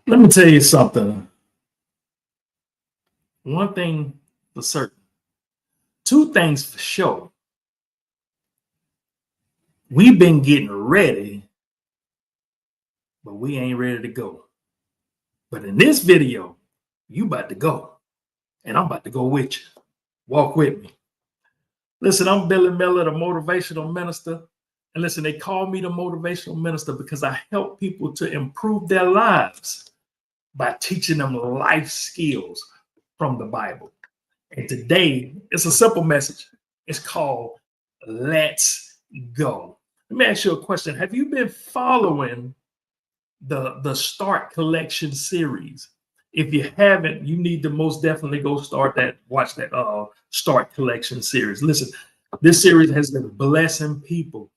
Let me tell you something. One thing for certain, two things for sure. We've been getting ready, but we ain't ready to go. But in this video, you about to go, and I'm about to go with you. Walk with me. Listen, I'm Billie Miller, the motivational minister. And listen, they call me the motivational minister because I help people to improve their lives by teaching them life skills from the Bible. And today, it's a simple message. It's called Let's Go. Let me ask you a question. Have you been following the Start Collection series? If you haven't, you need to most definitely go watch that Start Collection series. Listen, this series has been blessing people.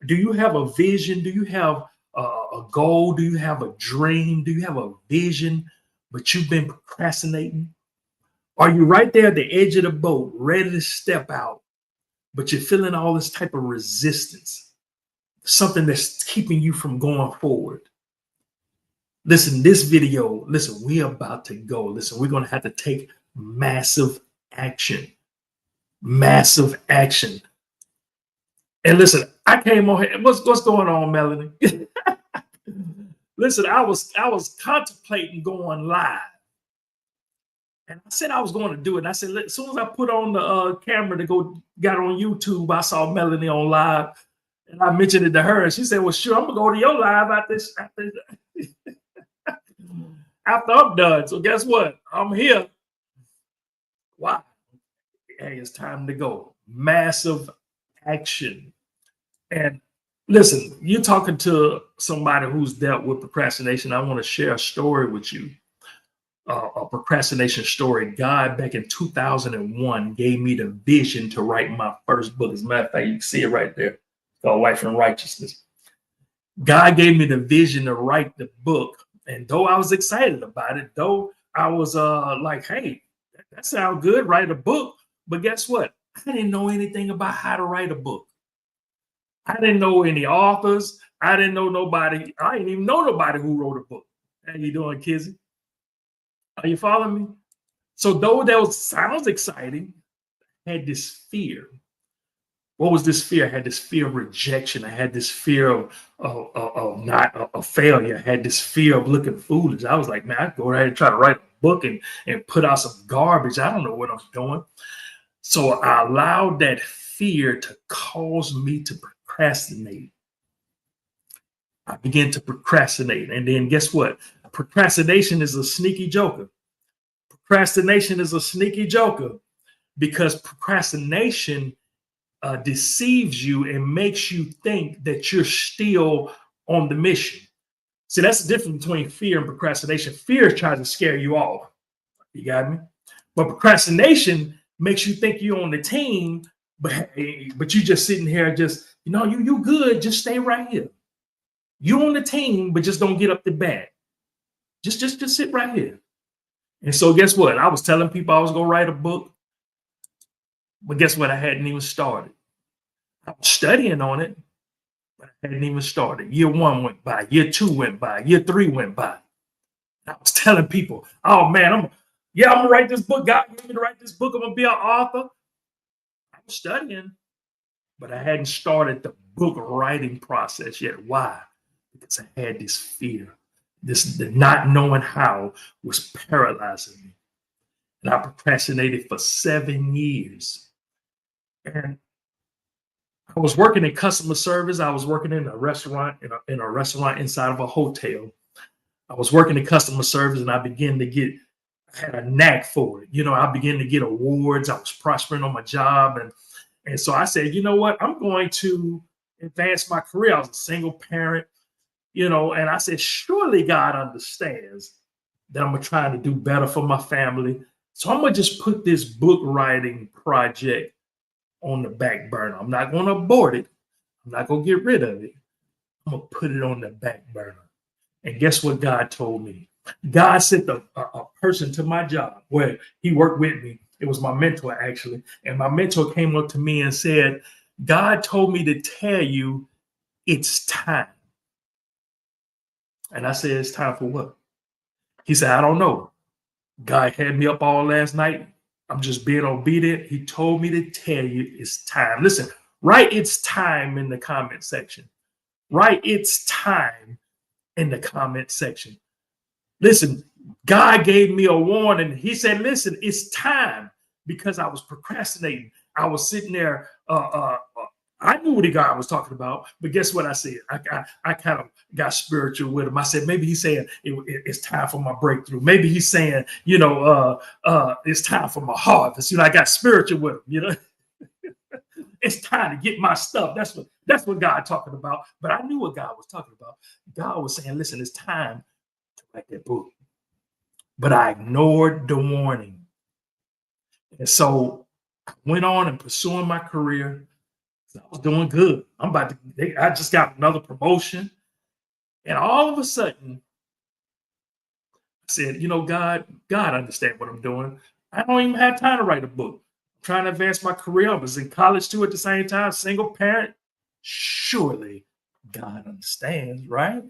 Do you have a vision? Do you have a goal? Do you have a dream? Do you have a vision, but you've been procrastinating? Are you right there at the edge of the boat, ready to step out, but you're feeling all this type of resistance, something that's keeping you from going forward? Listen, this video, listen, we're about to go. Listen, we're going to have to take massive action. Massive action. And listen, I came on here. What's going on, Melanie? Listen, I was contemplating going live. And I said I was going to do it. And I said, as soon as I put on the camera to got on YouTube, I saw Melanie on live. And I mentioned it to her. And she said, well, sure, I'm going to go to your live after I'm done. So guess what? I'm here. Wow. Hey, it's time to go. Massive action. And listen, you're talking to somebody who's dealt with procrastination. I want to share a story with you. A procrastination story. God, back in 2001, gave me the vision to write my first book. As a matter of fact, you can see it right there. It's called Life and Righteousness. God gave me the vision to write the book. And though I was excited about it, though I was like, hey, that sounds good, write a book. But guess what? I didn't know anything about how to write a book. I didn't know any authors. I didn't know nobody. I didn't even know nobody who wrote a book. How you doing, Kizzy? Are you following me? So though that sounds exciting, I had this fear. What was this fear? I had this fear of rejection. I had this fear of not a failure. I had this fear of looking foolish. I was like, man, I go ahead and try to write a book and put out some garbage. I don't know what I'm doing. So I allowed that fear to cause me to procrastinate. I began to procrastinate. And then guess what? Procrastination is a sneaky joker. Procrastination is a sneaky joker because procrastination deceives you and makes you think that you're still on the mission. See, that's the difference between fear and procrastination. Fear tries to scare you off. You got me? But procrastination makes you think you're on the team, but you just sitting here, just, you good. Just stay right here. You on the team, but just don't get up the bat. Just sit right here. And so guess what? I was telling people I was going to write a book, but guess what? I hadn't even started. I was studying on it, but I hadn't even started. Year 1 went by. Year 2 went by. Year 3 went by. I was telling people, oh man, I'm going to write this book. God gave me to write this book. I'm going to be an author. I was studying, but I hadn't started the book writing process yet. Why? Because I had this fear. The not knowing how was paralyzing me. And I procrastinated for 7 years. And I was working in customer service. I was working in a restaurant, in a restaurant inside of a hotel. I was working in customer service, and I had a knack for it. I began to get awards. I was prospering on my job. And so I said, you know what? I'm going to advance my career. I was a single parent. And I said, surely God understands that I'm trying to do better for my family. So I'm going to just put this book writing project on the back burner. I'm not going to abort it. I'm not going to get rid of it. I'm going to put it on the back burner. And guess what God told me? God sent a person to my job where he worked with me. It was my mentor, actually. And my mentor came up to me and said, God told me to tell you it's time. And I said, it's time for what? He said, I don't know. God had me up all last night. I'm just being obedient. He told me to tell you it's time. Listen, write it's time in the comment section. Write it's time in the comment section. Listen, God gave me a warning. He said, listen, it's time, because I was procrastinating. I was sitting there. I knew what God was talking about, but guess what I said? I kind of got spiritual with him. I said, maybe he's saying it's time for my breakthrough. Maybe he's saying, it's time for my harvest. I got spiritual with him, It's time to get my stuff. That's what God talking about. But I knew what God was talking about. God was saying, listen, it's time to write that book. But I ignored the warning. And so I went on and pursuing my career. I was doing good. I just got another promotion. And all of a sudden, I said, God understand what I'm doing. I don't even have time to write a book. I'm trying to advance my career. I was in college too at the same time, single parent. Surely God understands, right?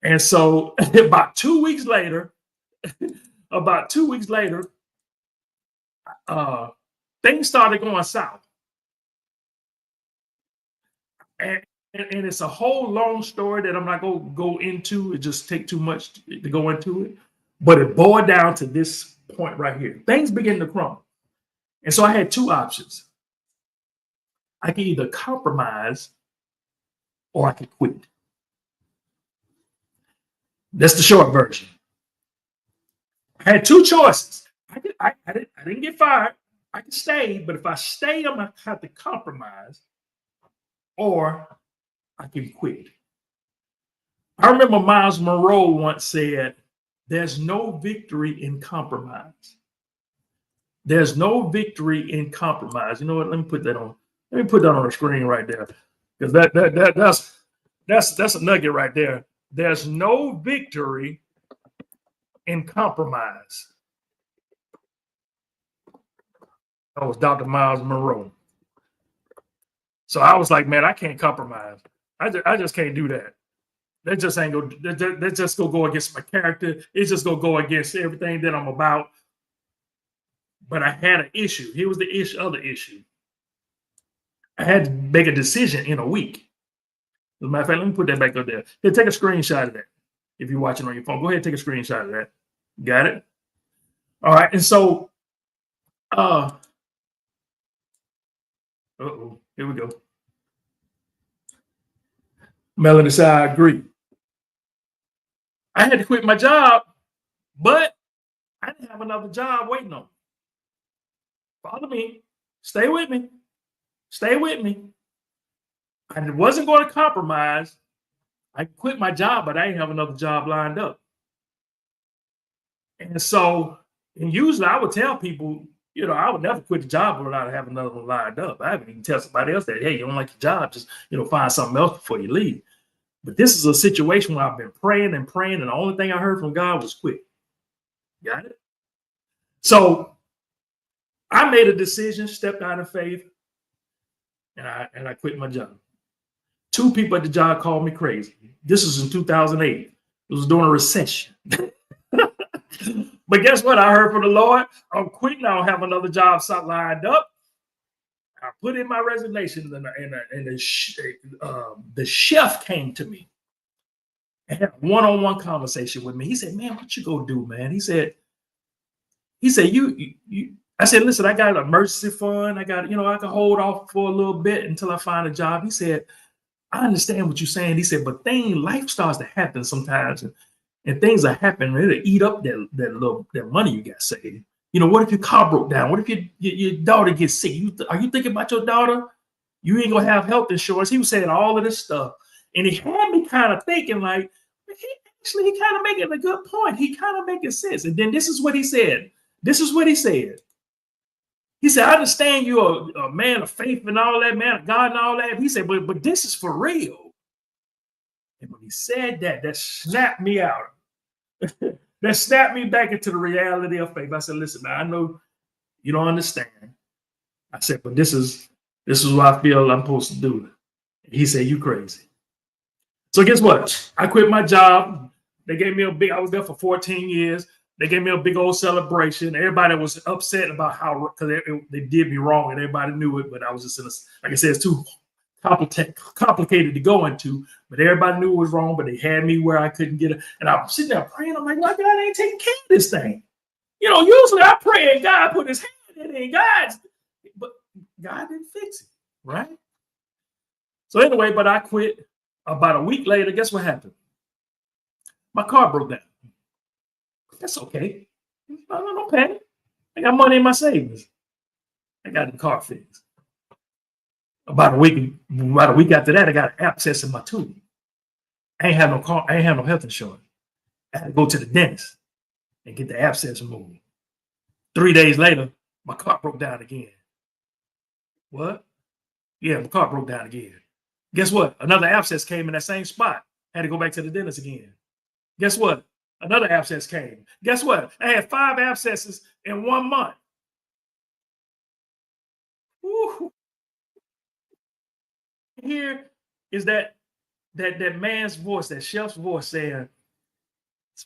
And so about 2 weeks later, things started going south. And it's a whole long story that I'm not going to go into. It just take too much to go into it. But it boiled down to this point right here. Things begin to crumble. And so I had two options. I could either compromise or I could quit. That's the short version. I had two choices. I didn't get fired. I could stay, but if I stay, I'm going to have to compromise, or I can quit. I remember Miles Monroe once said, there's no victory in compromise. There's no victory in compromise. You know what? Let me put that on the screen right there. Because that's a nugget right there. There's no victory in compromise. That was Dr. Miles Monroe. So I was like, man, I can't compromise. I just can't do that. That just ain't go. That just go against my character. It's just gonna go against everything that I'm about. But I had an issue. Here was the other issue. I had to make a decision in a week. As a matter of fact, let me put that back up there. Here, take a screenshot of that. If you're watching on your phone, go ahead and take a screenshot of that. Got it? All right. And so, here we go. Melanie said, I agree. I had to quit my job, but I didn't have another job waiting on me. Follow me. Stay with me. Stay with me. I wasn't going to compromise. I quit my job, but I didn't have another job lined up. And so, and usually I would tell people, I would never quit the job without having another one lined up. I would even tell somebody else that, hey, you don't like your job, just, find something else before you leave. But this is a situation where I've been praying and praying, and the only thing I heard from God was quit. Got it? So I made a decision, stepped out of faith, and I quit my job. 2 people at the job called me crazy. This was in 2008. It was during a recession. But guess what? I heard from the Lord. I'm quitting. I don't have another job lined up. I put in my resignation, and the chef came to me and had a one-on-one conversation with me. He said, "Man, what you gonna do, man?" He said, "You." I said, "Listen, I got an emergency fund. I got, I can hold off for a little bit until I find a job." He said, "I understand what you're saying." He said, "But life starts to happen sometimes, and things are happening. It'll eat up that money you got saved. What if your car broke down? What if your daughter gets sick? Are you thinking about your daughter? You ain't gonna have health insurance." He was saying all of this stuff, and he had me kind of thinking like, he kind of making a good point. He kind of making sense. And then this is what he said. He said, "I understand you're a man of faith and all that, man of God and all that." He said, but this is for real. And when he said that, that snapped me out. That snapped me back into the reality of faith. I said, "Listen, man, I know you don't understand." I said, "But this is what I feel I'm supposed to do." He said, "You crazy." So guess what? I quit my job. They gave me a big, I was there for 14 years. They gave me a big old celebration. Everybody was upset about how, because they did me wrong and everybody knew it, but I was just in a, like I said, it's too complicated to go into, but everybody knew it was wrong, but they had me where I couldn't get it. And I'm sitting there praying. I'm like, why God ain't taking care of this thing? You know, usually I pray and God put his hand in it and but God didn't fix it, right? So anyway, but I quit. About a week later, guess what happened? My car broke down. That's okay. No panic. I got money in my savings. I got the car fixed. About a week after that, I got an abscess in my tooth. I ain't have no car. I ain't have no health insurance. I had to go to the dentist and get the abscess removed. 3 days later, my car broke down again. What? Yeah, my car broke down again. Guess what? Another abscess came in that same spot. I had to go back to the dentist again. Guess what? Another abscess came. Guess what? I had 5 abscesses in 1 month. Woo. Here is that man's voice, that chef's voice saying,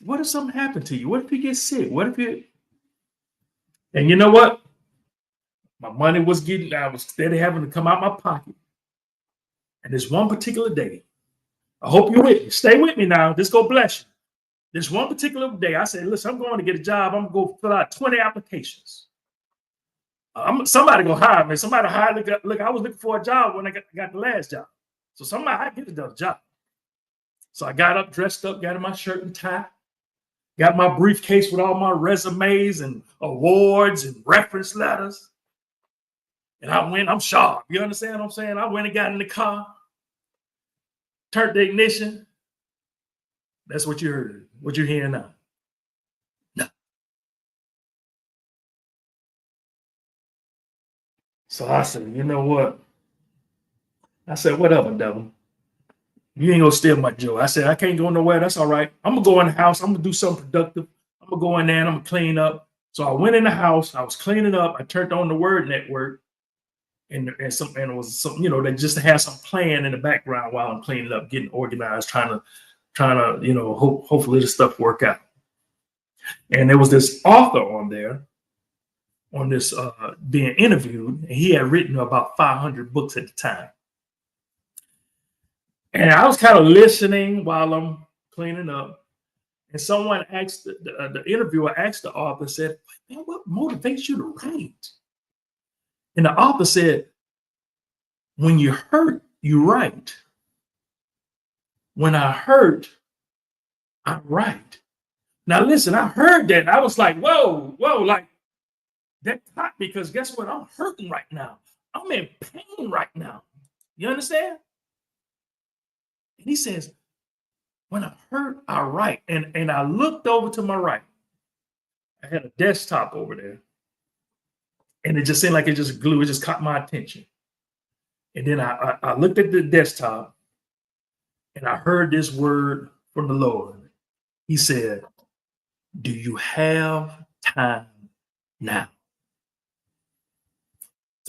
what if something happened to you? What if you get sick? What if you... And you know what? My money was getting, I was steady having to come out my pocket. And this one particular day, I hope you're with me. Stay with me now. This go bless you. This one particular day, I said, listen, I'm going to get a job. I'm going to go fill out 20 applications. Somebody going to hire me. Somebody hire me. Look, I was looking for a job when I got the last job. So somebody, I get another job. So I got up, dressed up, got in my shirt and tie, got my briefcase with all my resumes and awards and reference letters. And I went, I'm sharp. You understand what I'm saying? I went and got in the car, turned the ignition. That's what you heard. What you're hearing now. No. So I said, you know what? I said, whatever, devil. You ain't gonna steal my joy. I said, I can't go nowhere. That's all right. I'm gonna go in the house. I'm gonna do something productive. I'm gonna go in there and I'm gonna clean up. So I went in the house. I was cleaning up. I turned on the Word Network. And it was something, you know, that just had some playing in the background while I'm cleaning up, getting organized, trying to, you know, hopefully this stuff work out. And there was this author on there, on this being interviewed, and he had written about 500 books at the time. And I was kind of listening while I'm cleaning up, and someone asked the interviewer asked the author, said, man, what motivates you to write? And the author said, when you hurt, you write. When I hurt, I write. Now, listen, I heard that. And I was like, whoa, like that caught me, because guess what? I'm hurting right now. I'm in pain right now. You understand? And he says, when I hurt, I write. And I looked over to my right. I had a desktop over there. And it just seemed like it just glue. It just caught my attention. And then I looked at the desktop and I heard this word from the Lord. He said, do you have time now?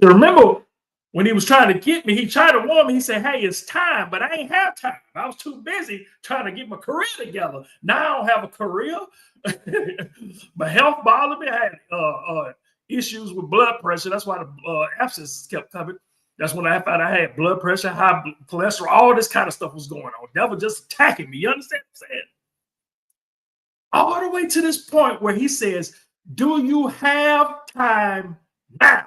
So remember, when he was trying to get me, he tried to warn me. He said, hey, it's time, but I ain't have time. I was too busy trying to get my career together. Now I don't have a career. My health bothered me. I had issues with blood pressure. That's why the abscesses kept coming. That's when I found I had blood pressure, high cholesterol, all this kind of stuff was going on. Devil just attacking me. You understand what I'm saying? All the way to this point where he says, do you have time now?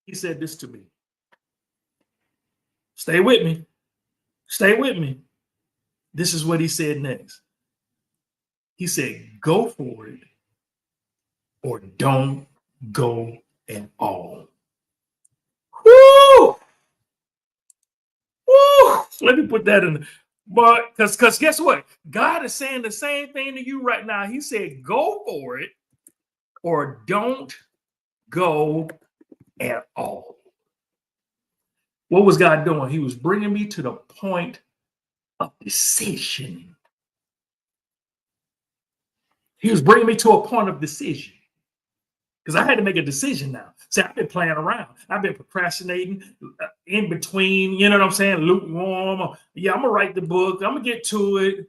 He said this to me. Stay with me. Stay with me. This is what he said next. He said, go for it or don't go at all. Woo! Woo! Let me put that in. But because guess what? God is saying the same thing to you right now. He said, go for it or don't go at all. What was God doing? He was bringing me to the point of decision. He was bringing me to a point of decision. because I had to make a decision now. See, I've been playing around. I've been procrastinating in between, you know what I'm saying? Lukewarm. Yeah, I'm going to write the book. I'm going to get to it.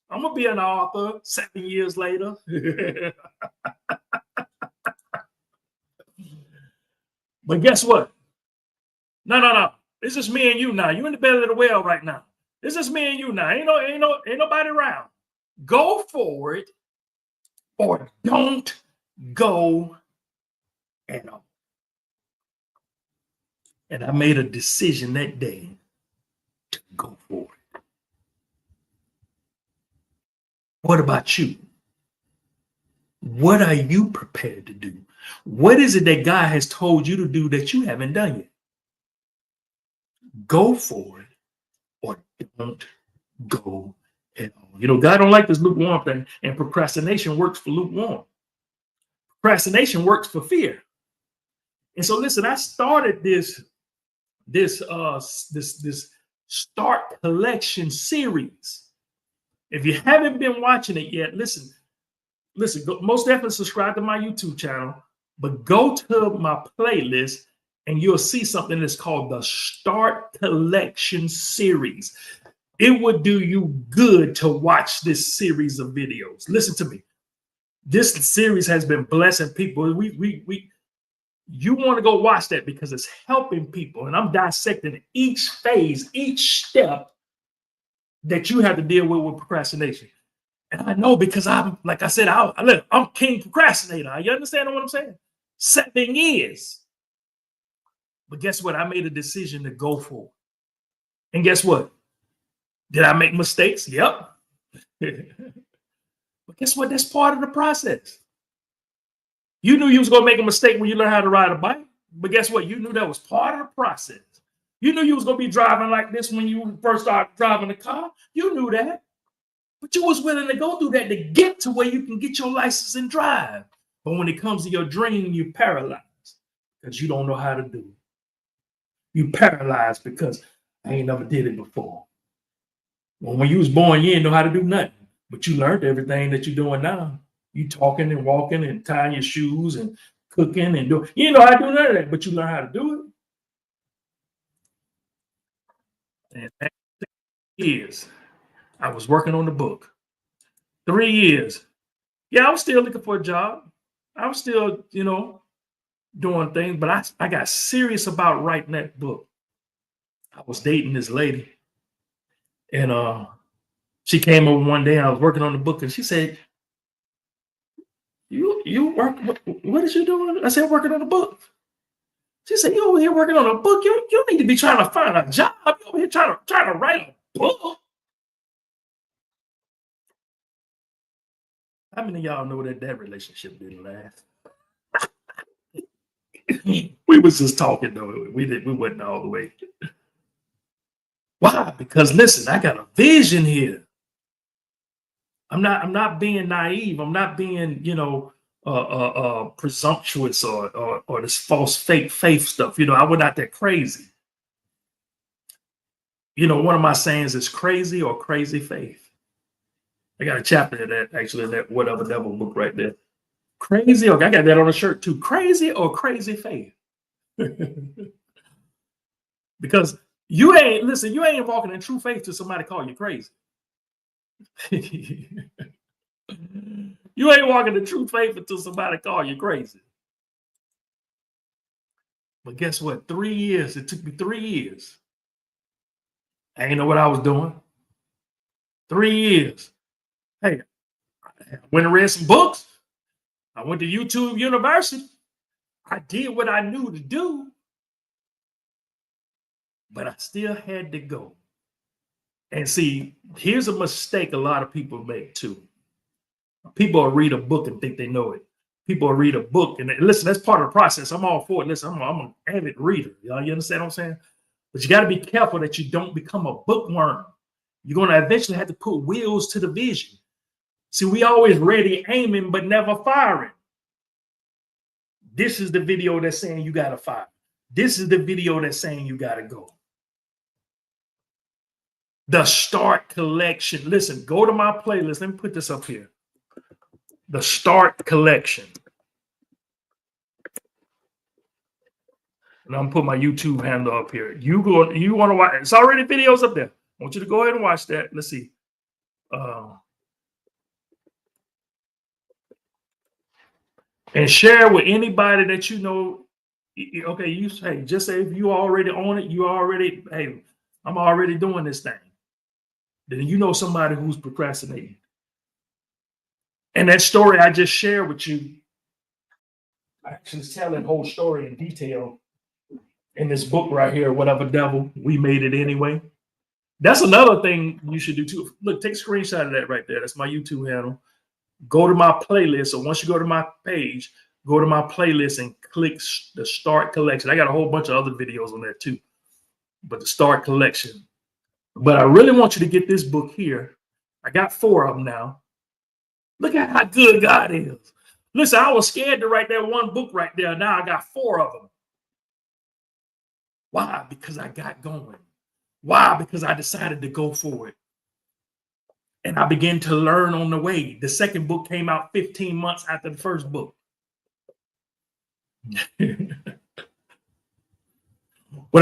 I'm going to be an author 7 years later. But guess what? No. It's just me and you now. You in the belly of the whale right now. It's just me and you now. Ain't nobody around. Go forward or don't go at all. And I made a decision that day to go forward. What about you? What are you prepared to do? What is it that God has told you to do that you haven't done yet? Go for it or don't go at all. You know, God don't like this lukewarm thing, and procrastination works for lukewarm. Procrastination works for fear. And so listen, I started this start collection series. If you haven't been watching it yet, listen, go, most definitely subscribe to my YouTube channel, but go to my playlist and you'll see something that's called the Start Collection series. It would do you good to watch this series of videos. Listen to me. This series has been blessing people. You want to go watch that because it's helping people. And I'm dissecting each phase, each step that you have to deal with procrastination. And I know because I'm, like I said, I'm king procrastinator. You understand what I'm saying? 7 years. But guess what? I made a decision to go for it. And guess what? Did I make mistakes? Yep. But guess what? That's part of the process. You knew you was going to make a mistake when you learned how to ride a bike. But guess what? You knew that was part of the process. You knew you was going to be driving like this when you first started driving the car. You knew that. But you was willing to go through that to get to where you can get your license and drive. But when it comes to your dream, you're paralyzed because you don't know how to do it. You paralyzed because I ain't never did it before. Well, when you was born, you didn't know how to do nothing. But you learned everything that you're doing now. You talking and walking and tying your shoes and cooking and doing. You know how to do none of that, but you learn how to do it. And 3 years, I was working on the book. 3 years. Yeah, I was still looking for a job. I was still, doing things, but I got serious about writing that book. I was dating this lady, and she came over one day. I was working on the book, and she said, "You work? What is you doing?" I said, "Working on a book." She said, "You over here working on a book? You need to be trying to find a job. You over here trying to write a book." How many of y'all know that relationship didn't last? We was just talking though. We wasn't all the way. Why? Because listen, I got a vision here. I'm not being naive. I'm not being, presumptuous or this false fake faith stuff. I was not that crazy. One of my sayings is crazy or crazy faith. I got a chapter of that actually in that Whatever Devil book right there. Crazy, or I got that on a shirt too. Crazy or crazy faith. Because you ain't walking in true faith till somebody call you crazy. You ain't walking in true faith until somebody call you crazy. But guess what? 3 years. It took me 3 years. I ain't know what I was doing. 3 years. Hey, I went and read some books. I went to YouTube University. I did what I knew to do. But I still had to go. And see, here's a mistake a lot of people make too. People will read a book and think they know it. People will read a book and listen, that's part of the process. I'm all for it. Listen, I'm an avid reader. You understand what I'm saying? But you got to be careful that you don't become a bookworm. You're going to eventually have to put wheels to the vision. See, we always ready aiming, but never firing. This is the video that's saying you got to fire. This is the video that's saying you got to go. The Start Collection. Listen, go to my playlist. Let me put this up here. The Start Collection. And I'm gonna put my YouTube handle up here. You want to watch? It's already videos up there. I want you to go ahead and watch that. Let's see. And share with anybody that you know. Okay, you say, just say if you already own it, you already, hey, I'm already doing this thing. Then you know somebody who's procrastinating. And that story I just shared with you, I actually tell that whole story in detail in this book right here, Whatever Devil, We Made It Anyway. That's another thing you should do too. Look, take a screenshot of that right there. That's my YouTube handle. Go to my playlist. So once you go to my page, go to my playlist and click the Start Collection. I got a whole bunch of other videos on that too, but the Start Collection. But I really want you to get this book here. I got 4 of them now. Look at how good God is. Listen, I was scared to write that one book right there. Now I got 4 of them. Why? Because I got going. Why? Because I decided to go for it. And I began to learn on the way. The second book came out 15 months after the first book. When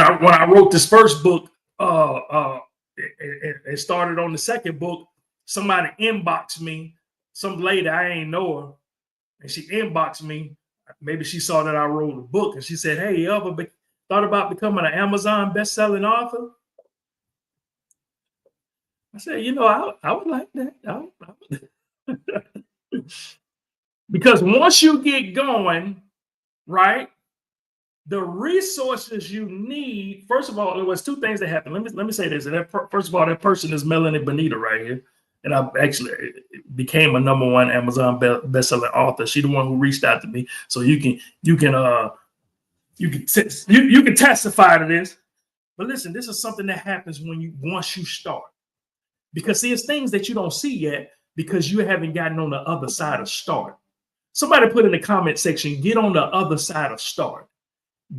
I wrote this first book, it started on the second book. Somebody inboxed me, some lady, I ain't know her, and she inboxed me. Maybe she saw that I wrote a book, and she said, "Hey, you ever thought about becoming an Amazon best-selling author?" I said, I would like that. Because once you get going, right, the resources you need, first of all, there was 2 things that happened. Let me say this. And first of all, that person is Melanie Bonita right here. And I actually became a #1 Amazon best-selling author. She's the one who reached out to me. So you can testify to this. But listen, this is something that happens once you start. Because see, it's things that you don't see yet because you haven't gotten on the other side of start. Somebody put in the comment section, get on the other side of start.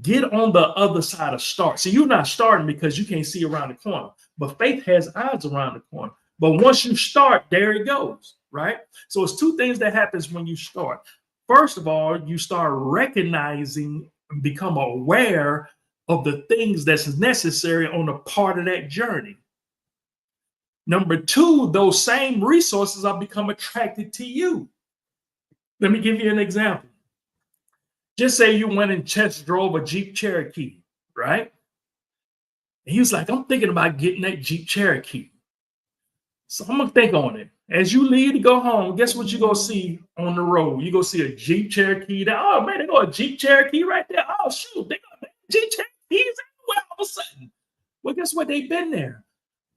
Get on the other side of start. So you're not starting because you can't see around the corner. But faith has eyes around the corner. But once you start, there it goes, right? So it's 2 things that happens when you start. First of all, you start recognizing and become aware of the things that's necessary on a part of that journey. Number 2, those same resources are become attracted to you. Let me give you an example. Just say you went and test drove a Jeep Cherokee, right? And he was like, I'm thinking about getting that Jeep Cherokee. So I'm going to think on it. As you leave to go home, guess what you're going to see on the road? You're going to see a Jeep Cherokee. Oh, man, they got a Jeep Cherokee right there. Oh, shoot, they got Jeep Cherokees everywhere all of a sudden. Well, guess what? They've been there.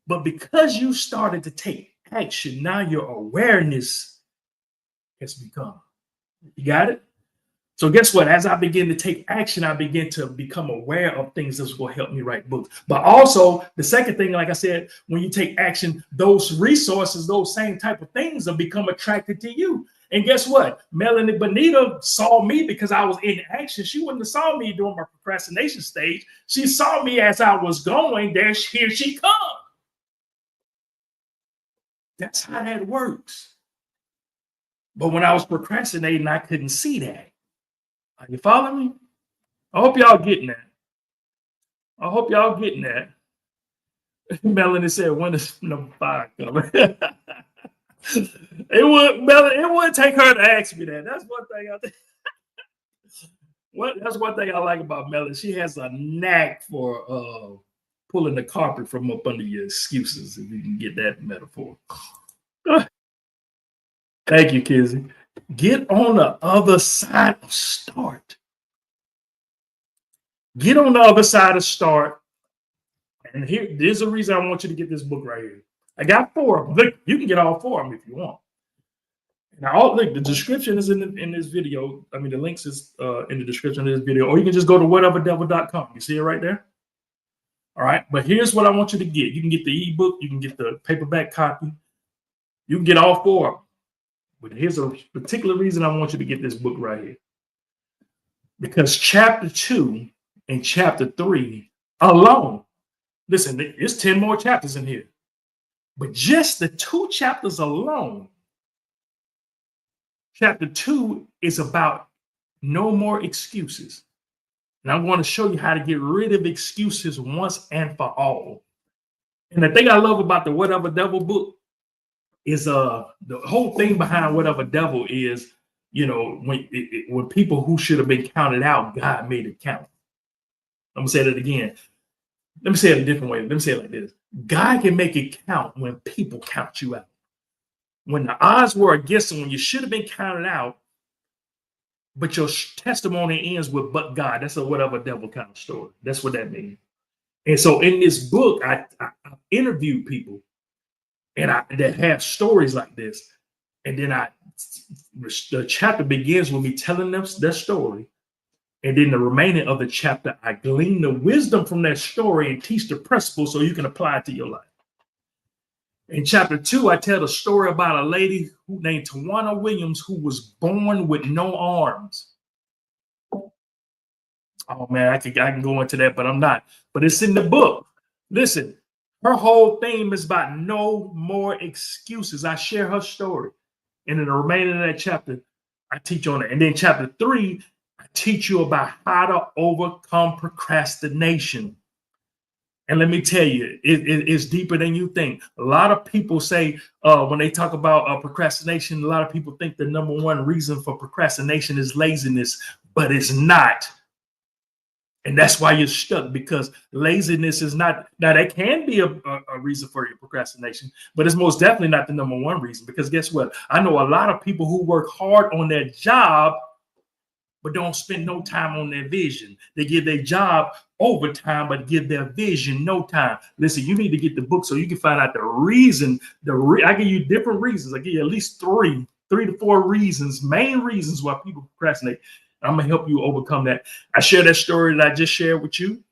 But because you started to take action, now your awareness has become. You got it? So guess what? As I begin to take action, I begin to become aware of things that's going to help me write books. But also, the second thing, like I said, when you take action, those resources, those same type of things will become attracted to you. And guess what? Melanie Bonita saw me because I was in action. She wouldn't have saw me during my procrastination stage. She saw me as I was going. Here she comes. That's how that works. But when I was procrastinating, I couldn't see that. Are you following me? I hope y'all getting that. Melanie said, when is number 5 coming? It would take her to ask me that. That's one thing I think. That's one thing I like about Melanie. She has a knack for pulling the carpet from up under your excuses, if you can get that metaphor. Thank you, Kizzy. Get on the other side of start. Get on the other side of start. And there's a reason I want you to get this book right here. I got 4 of them. Look, you can get all 4 of them if you want. Now, look, the description is in this video. I mean, the links is in the description of this video. Or you can just go to whateverdevil.com. You see it right there? All right. But here's what I want you to get. You can get the ebook. You can get the paperback copy. You can get all 4 of them. But here's a particular reason I want you to get this book right here. Because chapter 2 and chapter 3 alone, listen, there's 10 more chapters in here. But just the 2 chapters alone, chapter 2 is about no more excuses. And I'm going to show you how to get rid of excuses once and for all. And the thing I love about the Whatever Devil book is the whole thing behind Whatever Devil is, when people who should have been counted out, God made it count. I'm gonna say that again. Let me say it a different way. Let me say it like this: God can make it count when people count you out. When the odds were against them, when you should have been counted out, but your testimony ends with "but God." That's a Whatever Devil kind of story. That's what that means. And so in this book, I interviewed people that have stories like this. And then the chapter begins with me telling them their story. And then the remaining of the chapter, I glean the wisdom from that story and teach the principles so you can apply it to your life. In chapter 2, I tell the story about a lady named Tawana Williams who was born with no arms. Oh man, I can go into that, but I'm not. But it's in the book. Listen, her whole theme is about no more excuses. I share her story. And in the remainder of that chapter, I teach on it. And then chapter 3, I teach you about how to overcome procrastination. And let me tell you, it's deeper than you think. A lot of people say when they talk about procrastination, a lot of people think the number one reason for procrastination is laziness, but it's not. And that's why you're stuck, because laziness is not. Now, that can be a reason for your procrastination, but it's most definitely not the number one reason. Because guess what? I know a lot of people who work hard on their job, but don't spend no time on their vision. They give their job overtime, but give their vision no time. Listen, you need to get the book so you can find out the reason. I give you different reasons. I give you at least three to four reasons, main reasons why people procrastinate. I'm going to help you overcome that. I share that story that I just shared with you.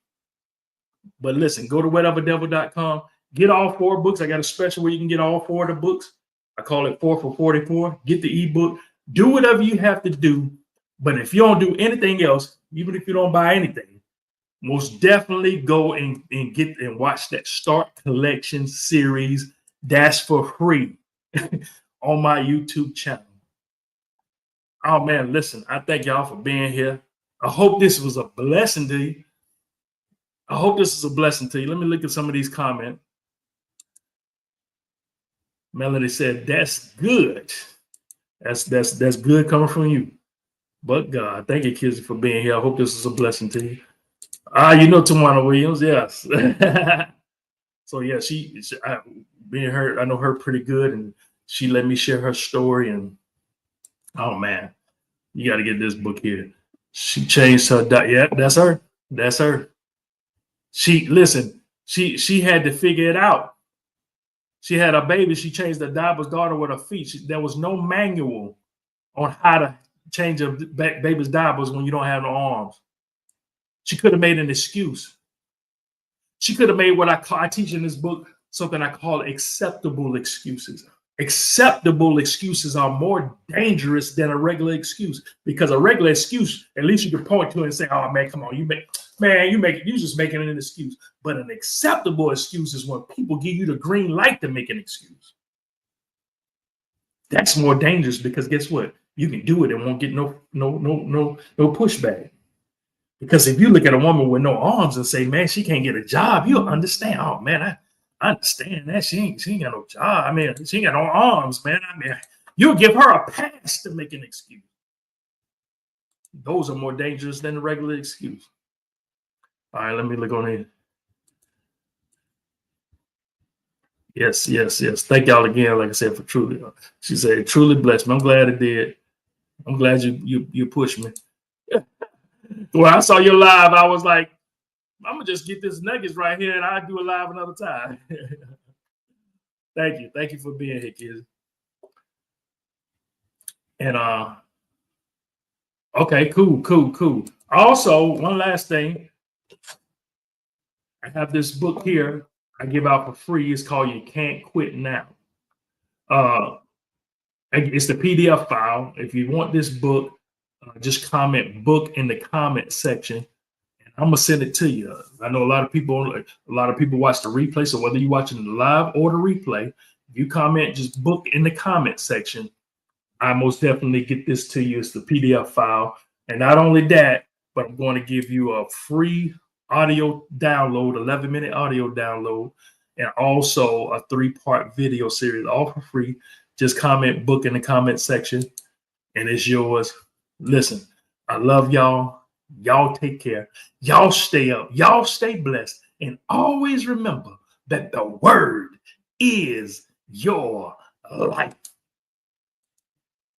But listen, go to whateverdevil.com. Get all 4 books. I got a special where you can get all 4 of the books. I call it 4 for 44. Get the ebook. Do whatever you have to do. But if you don't do anything else, even if you don't buy anything, most definitely go and get and watch that Start Collection series. That's for free on my YouTube channel. Oh man, listen, I thank y'all for being here. I hope this was a blessing to you. I hope this is a blessing to you. Let me look at some of these comments. Melody said, "That's good. That's good coming from you." But God, thank you, kids, for being here. I hope this is a blessing to you. You know Tawana Williams, yes. So yeah, I know her pretty good, and she let me share her story. And oh man, you got to get this book here. She changed her diet. Yeah, that's her. That's her. She had to figure it out. She had a baby. She changed the diaper's daughter with her feet. There was no manual on how to change a baby's diapers when you don't have no arms. She could have made an excuse. She could have made what I teach in this book, something I call acceptable excuses. Acceptable excuses are more dangerous than a regular excuse, because a regular excuse, at least you can point to it and say, "Oh man, come on, you just making an excuse." But an acceptable excuse is when people give you the green light to make an excuse. That's more dangerous, because guess what? You can do it and won't get no pushback. Because if you look at a woman with no arms and say, "Man, she can't get a job," you'll understand. Oh man, I understand that she ain't got no job. I mean, she ain't got no arms, man. I mean, you'll give her a pass to make an excuse. Those are more dangerous than a regular excuse. All right, let me look on here. Yes. Thank y'all again. Like I said, for truly, she said, "Truly blessed me." I'm glad it did. I'm glad you pushed me. When I saw your live, I was like, I'm gonna just get this nuggets right here, and I'll do a live another time. Thank you for being here, kids. And okay, cool. Also, one last thing, I have this book here I give out for free. It's called "You Can't Quit Now." It's the PDF file. If you want this book, just comment "book" in the comment section, and I'm gonna send it to you. I know a lot of people watch the replay, so whether you're watching the live or the replay, if you comment just "book" in the comment section, I most definitely get this to you. It's the PDF file, and not only that, but I'm going to give you a free audio download, 11-minute audio download, and also a 3-part video series, all for free. Just comment book in the comment section, and it's yours. Listen, I love y'all. Y'all take care. Y'all stay up. Y'all stay blessed. And always remember that the word is your life.